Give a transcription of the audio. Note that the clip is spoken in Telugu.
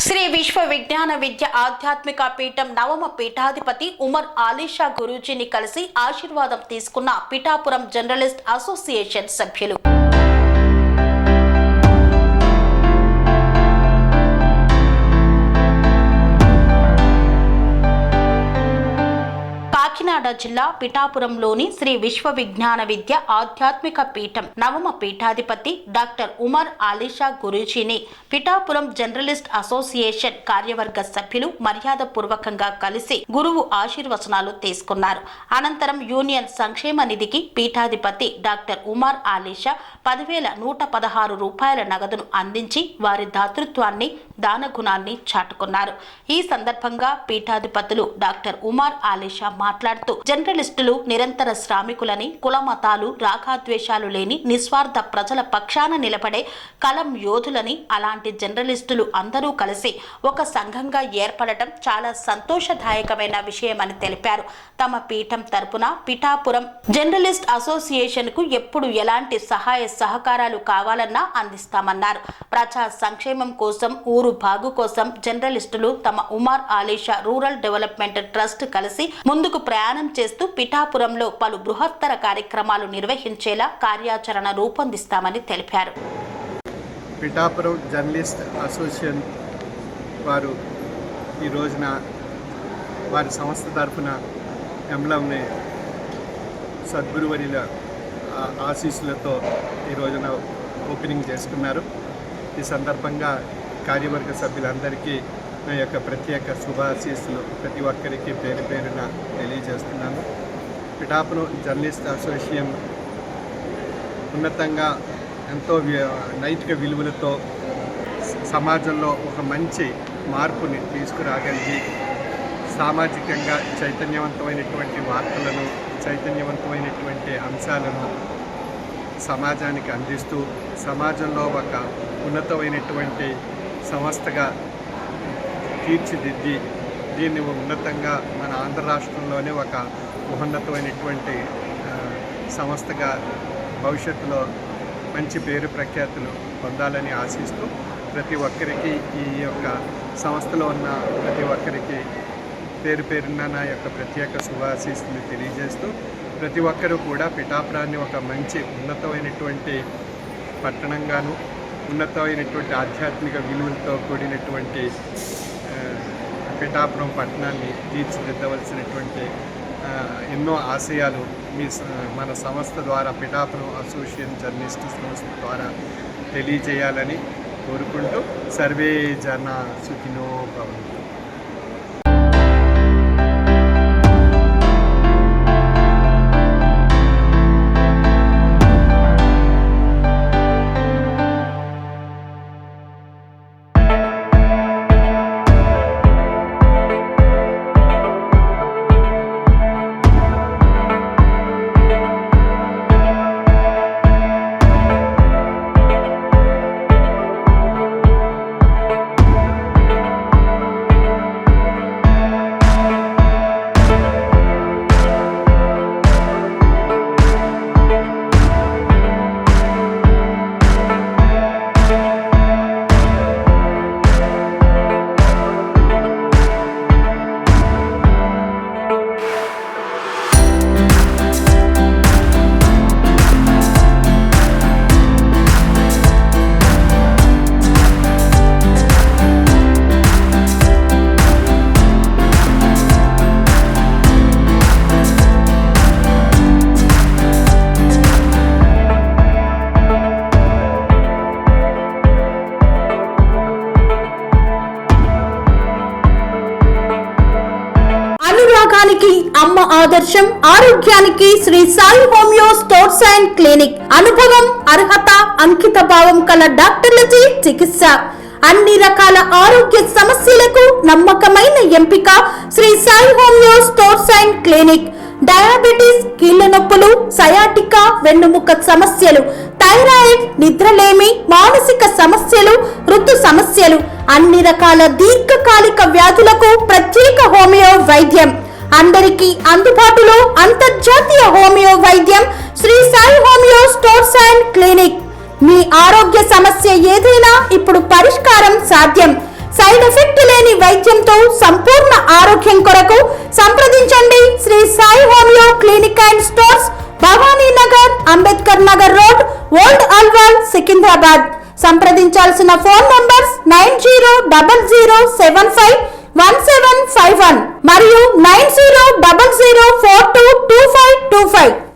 శ్రీ విశ్వ విజ్ఞాన విద్య ఆధ్యాత్మిక పీఠం నవమ పీఠాధిపతి ఉమర్ ఆలీషా గురూజీని కలిసి ఆశీర్వాదం తీసుకున్న పిఠాపురం జర్నలిస్ట్ అసోసియేషన్ సభ్యులు. కాకినాడ జిల్లా పిఠాపురంలోని శ్రీ విశ్వ విజ్ఞాన విద్య ఆధ్యాత్మిక పీఠం నవమ పీఠాధిపతి డాక్టర్ ఉమర్ ఆలీషా గురూజీని పిఠాపురం జర్నలిస్ట్ అసోసియేషన్ కార్యవర్గ సభ్యులు మర్యాదపూర్వకంగా కలిసి గురువు ఆశీర్వచనాలు తీసుకున్నారు. అనంతరం యూనియన్ సంక్షేమ నిధికి పీఠాధిపతి డాక్టర్ ఉమర్ ఆలీషా 10,116 రూపాయల నగదును అందించి వారి దాతృత్వాన్ని దానగుణాన్ని చాటుకున్నారు. ఈ సందర్భంగా పీఠాధిపతులు డాక్టర్ ఉమర్ ఆలీషా మాట్లాడుతూ జర్నలిస్టులు నిరంతర శ్రామికులని, కుల మతాలు రాగాద్వేషాలు లేని నిస్వార్థ ప్రజల పక్షాన నిలబడే కలం యోధులని, అలాంటి జర్నలిస్టులు అందరూ కలిసి ఒక సంఘంగా ఏర్పడటం చాలా సంతోషదాయకమైన విషయమని తెలిపారు. తమ పీఠం తరపున పిఠాపురం జర్నలిస్ట్ అసోసియేషన్ కు ఎప్పుడు ఎలాంటి సహాయ సహకారాలు కావాలన్నా అందిస్తామన్నారు. ప్రజా సంక్షేమం కోసం, ఊరు బాగు కోసం జర్నలిస్టులు తమ Umar Alisha rural development trust కలిసి ముందుకు ప్రయాణం చేస్తూ పిఠాపురంలో పలు బృహత్తర కార్యక్రమాలు నిర్వహించేలా కార్యాచరణ రూపొందిస్తామని తెలిపారు. పిఠాపురం జర్నలిస్ట్ అసోసియేషన్ వారు ఈ రోజున వారి సంస్థ తరఫున ఎంబ్లంని సద్గురువర్యుల ఆశీస్సులతో ఈ రోజున ఓపెనింగ్ చేసుకున్నారు. ఈ సందర్భంగా కార్యవర్గ సభ్యులందరికీ నా యొక్క ప్రత్యేక శుభాశీస్సులు ప్రతి ఒక్కరికి పేరు పేరున తెలియజేస్తున్నాను. పిఠాపురం జర్నలిస్ట్ అసోసియేషన్ ఉన్నతంగా ఎంతో నైతిక విలువలతో సమాజంలో ఒక మంచి మార్పుని తీసుకురాగలిగి సామాజికంగా చైతన్యవంతమైనటువంటి వార్తలను, చైతన్యవంతమైనటువంటి అంశాలను సమాజానికి అందిస్తూ సమాజంలో ఒక ఉన్నతమైనటువంటి సంస్థగా తీర్చిదిద్ది దీన్ని ఉన్నతంగా మన ఆంధ్ర రాష్ట్రంలోనే ఒక మహోన్నతమైనటువంటి సంస్థగా భవిష్యత్తులో మంచి పేరు ప్రఖ్యాతులు పొందాలని ఆశిస్తూ ప్రతి ఒక్కరికి ఈ యొక్క సంస్థలో ఉన్న ప్రతి ఒక్కరికి పేరు పేరున నా యొక్క ప్రత్యేక శుభాశీస్సులు తెలియజేస్తూ ప్రతి ఒక్కరూ కూడా పిఠాపురాన్ని ఒక మంచి ఉన్నతమైనటువంటి పట్టణంగాను, ఉన్నతమైనటువంటి ఆధ్యాత్మిక విలువలతో కూడినటువంటి పిఠాపురం పట్టణాన్ని తీర్చిదిద్దవలసినటువంటి ఎన్నో ఆశయాలు మన సంస్థ ద్వారా పిఠాపురం అసోసియేషన్ జర్నలిస్ట్ సంస్థ ద్వారా తెలియజేయాలని కోరుకుంటూ సర్వే జన సుఖినో భవంతు. అమ్మ ఆదర్శం, ఆరోగ్యానికి Sri Sai homeo stores and clinic. అనుభవం, అర్హత, అంకిత భావం కల డాక్టర్లచే చికిత్స. అన్ని రకాల ఆరోగ్య సమస్యలకు నమ్మకమైన ఎంపిక Sri Sai homeo stores and clinic. Diabetes, కీళ్ల నొప్పులు, సయాటికా, వెన్నుముక సమస్యలు, థైరాయిడ్, నిద్రలేమి, మానసిక సమస్యలు, ఋతు సమస్యలు, అన్ని రకాల దీర్ఘకాలిక వ్యాధులకు ప్రత్యేక హోమియో వైద్యం. అందరికీ అందుబాటులో అంతర్జాతీయ హోమియో వైద్యం Sri Sai homeo stores and clinic. మీ ఆరోగ్య సమస్య ఏదైనా ఇప్పుడు పరిష్కారం సాధ్యం. సైడ్ ఎఫెక్ట్ లేని వైద్యంతో సంపూర్ణ ఆరోగ్యం కొరకు సంప్రదించండి Sri Sai homeo clinic and stores, Bhavani Nagar, Ambedkar Nagar road, old Alwal, Secunderabad. సంప్రదించాల్సిన ఫోన్ నంబర్స్ 9000751751 మరియు 9000422525.